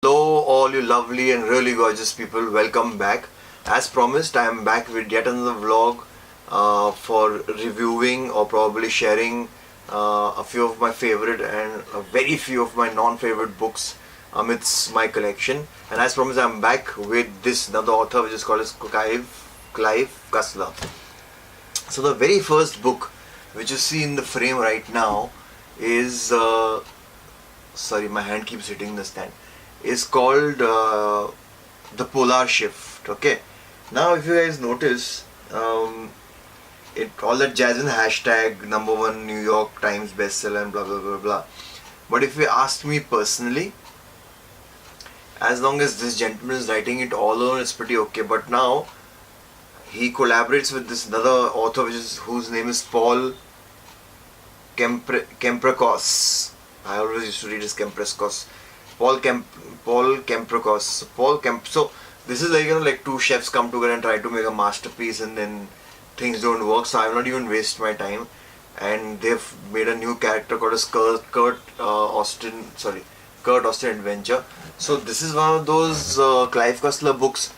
Hello, all you lovely and really gorgeous people. Welcome back. As promised, I am back with yet another vlog for reviewing or probably sharing a few of my favorite and a very few of my non-favorite books amidst my collection. And as promised, I am back with this another author, which is called as Clive Cussler. So the very first book, which you see in the frame right now, is sorry, my hand keeps hitting the stand, is called The Polar Shift. Okay, now if you guys notice, it all that jazz in hashtag #1 New York Times bestseller and blah blah blah blah. But if you ask me personally, as long as this gentleman is writing it all alone, it's pretty okay. But now he collaborates with this another author, whose name is Paul Kemprakos. I always used to read as Kemprakos. Paul Kemprakos. So this is like two chefs come together and try to make a masterpiece, and then things don't work. So I will not even waste my time. And they've made a new character called as Kurt Austin Adventure. So this is one of those Clive Cussler books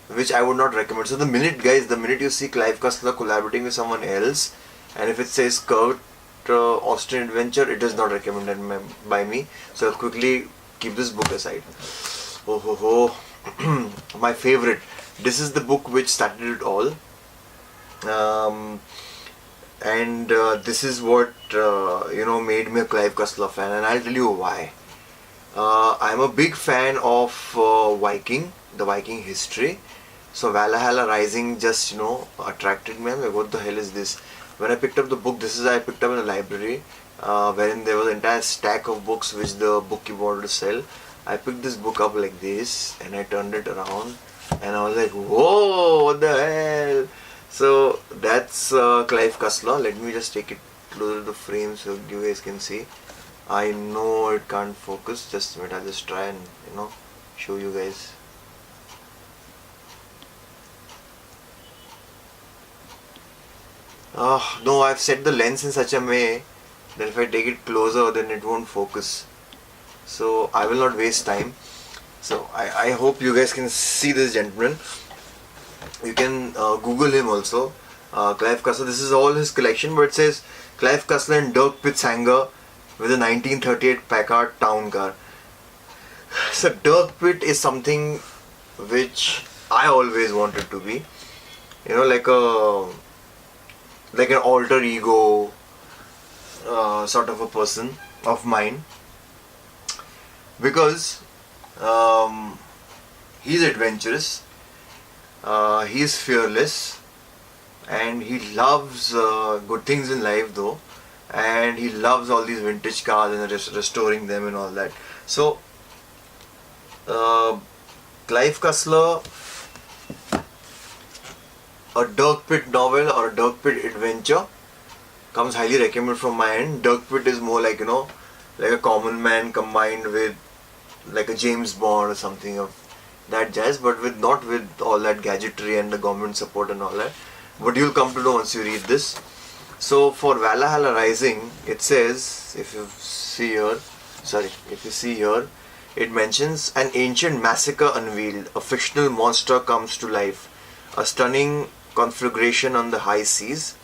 which I would not recommend. So the minute you see Clive Cussler collaborating with someone else, and if it says Kurt Austin Adventure, it is not recommended by me. So I'll quickly keep this book aside. Oh ho ho, my favorite. This is the book which started it all, and this is what made me a Clive Cussler fan, and I'll tell you why. I'm a big fan of the Viking history. So Valhalla Rising just attracted me. I'm like, what the hell is this? When I picked up the book, I picked up in a library, wherein there was an entire stack of books which the bookkeeper wanted to sell. I picked this book up like this and I turned it around and I was like, whoa, what the hell? So that's Clive Cussler. Let me just take it closer to the frame so you guys can see. I know it can't focus, just a minute, I'll just try and show you guys. No, I've set the lens in such a way that if I take it closer, then it won't focus. So I will not waste time. So I hope you guys can see this gentleman. You can Google him also. Clive Cussler. This is all his collection, but it says Clive Cussler and Dirk Pitzhanger with a 1938 Packard town car. So Dirk Pitt is something which I always wanted to be. Like an alter ego sort of a person of mine, because he's adventurous, he's fearless, and he loves good things in life though, and he loves all these vintage cars and restoring them and all that. So Clive Cussler, a Dirk Pitt novel or a Dirk Pitt adventure comes highly recommended from my end. Dirk Pitt is more like like a common man combined with like a James Bond or something of that jazz, but not with all that gadgetry and the government support and all that. But you'll come to know once you read this. So for Valhalla Rising, it says, if you see here, it mentions an ancient massacre unveiled. A fictional monster comes to life. A stunning conflagration on the high seas.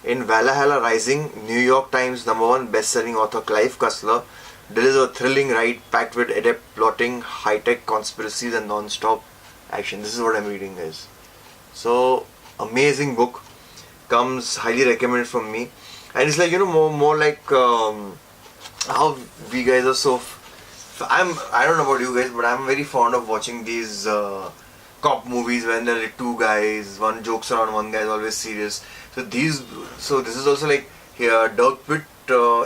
In Valhalla Rising, New York Times #1 best-selling author Clive Cussler delivers a thrilling ride packed with adept plotting, high-tech conspiracies and non-stop action. This is what I'm reading, guys. So, amazing book. Comes highly recommended from me. And it's like, more like how we guys are so... I don't know about you guys, but I'm very fond of watching these cop movies when there are like two guys, one jokes around, one guy is always serious. So this is also like here. Dirk Pitt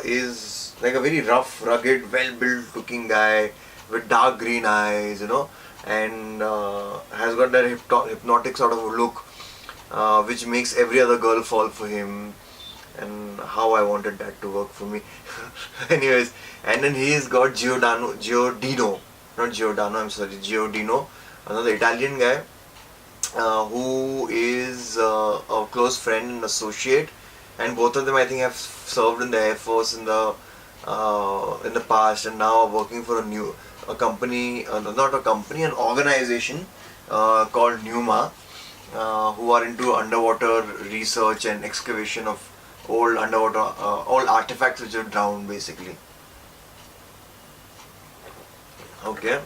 is like a very rough, rugged, well-built looking guy with dark green eyes, and has got that hypnotic sort of look, which makes every other girl fall for him. And how I wanted that to work for me. Anyways, and then he's got Giordino, another Italian guy who is a close friend and associate, and both of them I think have served in the Air Force in the past, and now are working for a company, not a company, an organization called Numa, who are into underwater research and excavation of old underwater, all artifacts which have drowned basically. Okay,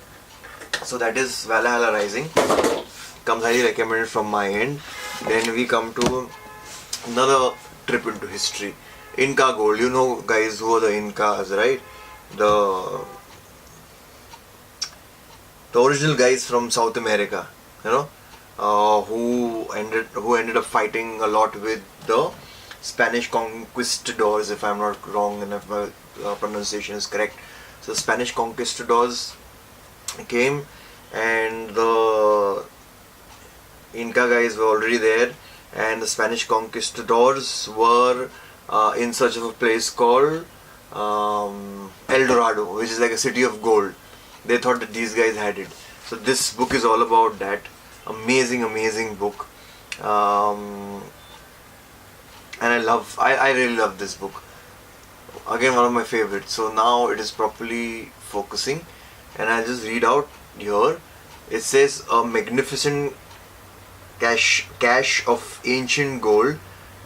so that is Valhalla Rising. Comes highly recommended from my end. Then we come to another trip into history. Inca Gold. You know, guys, who are the Incas, right? The original guys from South America, you know, who ended up fighting a lot with the Spanish conquistadors, if I'm not wrong and if my pronunciation is correct. So Spanish conquistadors came, and the Inca guys were already there, and the Spanish conquistadors were in search of a place called El Dorado, which is like a city of gold. They thought that these guys had it. So this book is all about that. Amazing book. And I really love this book. Again, one of my favorites. So now it is properly focusing, and I'll just read out here. It says, a magnificent cache of ancient gold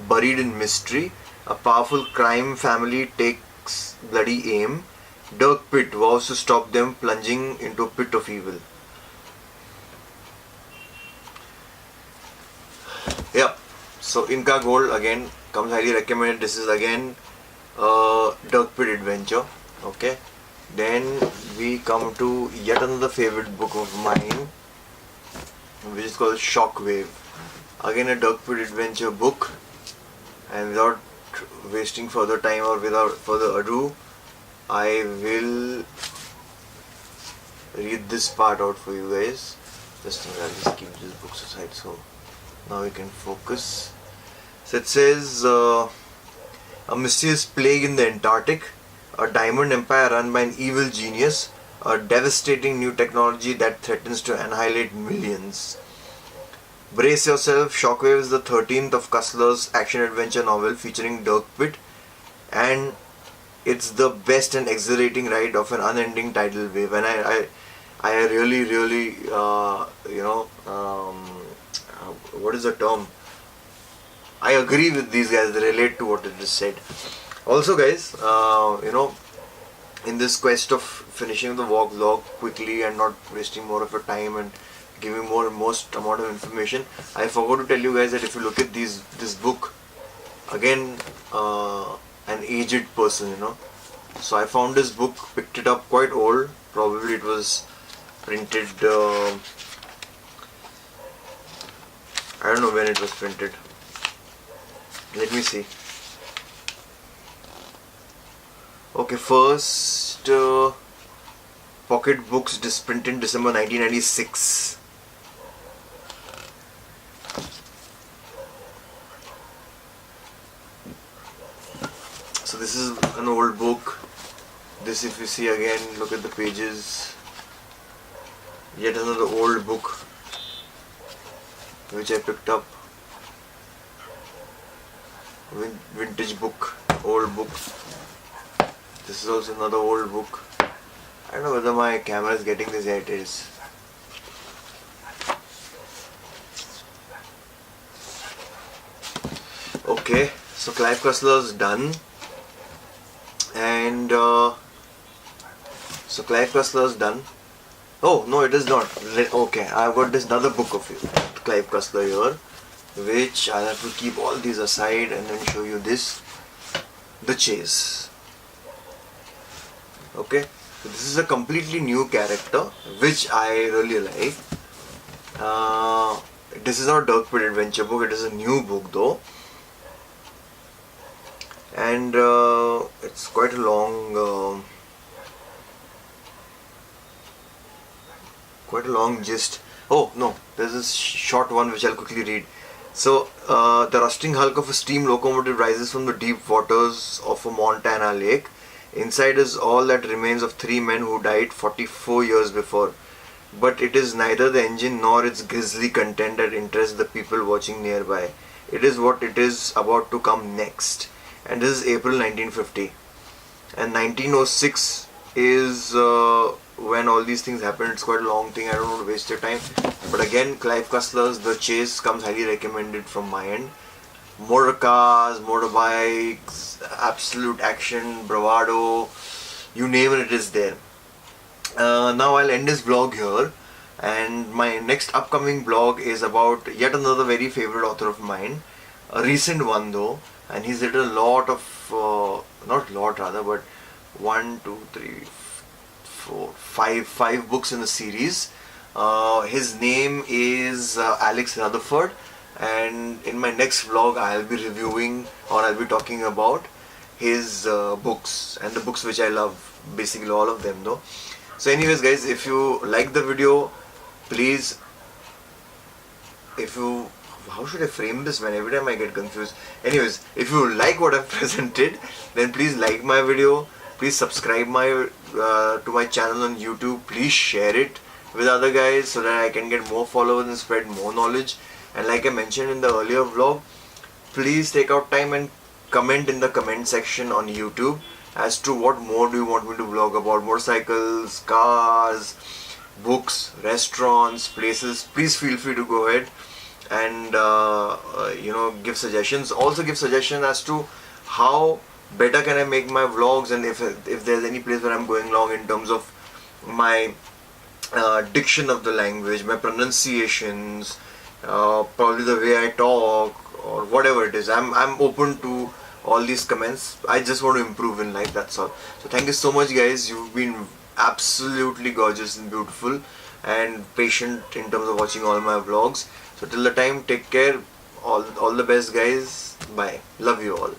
buried in mystery. A powerful crime family takes bloody aim. Dirk Pitt vows to stop them plunging into a pit of evil. Yep. So Inca Gold again comes highly recommended. This is again a Dirk Pitt adventure. Okay. Then we come to yet another favorite book of mine, which is called Shockwave. Again a Dirk Pitt adventure book. And without wasting further time or without further ado, I will read this part out for you guys. I'll just keep these books aside so now we can focus. So it says, a mysterious plague in the Antarctic, a diamond empire run by an evil genius, a devastating new technology that threatens to annihilate millions. Brace yourself. Shockwave is the 13th of Cussler's action-adventure novel featuring Dirk Pitt, and it's the best and exhilarating ride of an unending tidal wave. And I really, what is the term? I agree with these guys. They relate to what I just said. Also, guys, in this quest of finishing the vlog quickly and not wasting more of your time and giving most amount of information, I forgot to tell you guys that if you look at this book, again, an aged person, so I found this book, picked it up quite old, probably it was printed, I don't know when it was printed, let me see. Okay, first Pocket Books, printed in December 1996. So this is an old book. This, if you see again, look at the pages. Yet another old book which I picked up. Vintage book, old book. This is also another old book. I don't know whether my camera is getting this. Yeah, it is. Okay, so Clive Cussler's done. And so Clive Cussler's done. Oh no, it is not. Okay, I've got this another book of Clive Cussler here, which I'll have to keep all these aside and then show you this, The Chase. Okay, so this is a completely new character which I really like. This is not a Dirk Pitt adventure book, it is a new book though. And it's quite a long gist. Oh no, there's this short one which I'll quickly read. So the rusting hulk of a steam locomotive rises from the deep waters of a Montana lake. Inside is all that remains of 3 men who died 44 years before. But it is neither the engine nor its grisly content that interests the people watching nearby. It is what it is about to come next. And this is April 1950. And 1906 is when all these things happen. It's quite a long thing. I don't want to waste your time. But again, Clive Cussler's The Chase comes highly recommended from my end. Motor cars, motorbikes, absolute action, bravado, you name it, it is there. Now I'll end this vlog here, and my next upcoming vlog is about yet another very favorite author of mine, a recent one though, and he's written a lot of, not lot rather, but 1, 2, 3, 4, 5 books in the series. His name is Alex Rutherford, and in my next vlog I'll be reviewing, or I'll be talking about his books, and the books which I love, basically all of them though. So anyways guys, if you like the video, please, how should I frame this, man? Every time I get confused. Anyways, if you like what I've presented, then please like my video, please subscribe to my channel on YouTube, please share it with other guys so that I can get more followers and spread more knowledge. And like I mentioned in the earlier vlog, please take out time and comment in the comment section on YouTube as to what more do you want me to vlog about. Motorcycles, cars, books, restaurants, places. Please feel free to go ahead and give suggestions. Also give suggestions as to how better can I make my vlogs, and if there's any place where I'm going wrong in terms of my diction of the language, my pronunciations, probably the way I talk, or whatever it is. I'm open to all these comments. I just want to improve in life, that's all. So thank you so much guys, you've been absolutely gorgeous and beautiful and patient in terms of watching all my vlogs. So till the time, take care, all the best guys, bye, love you all.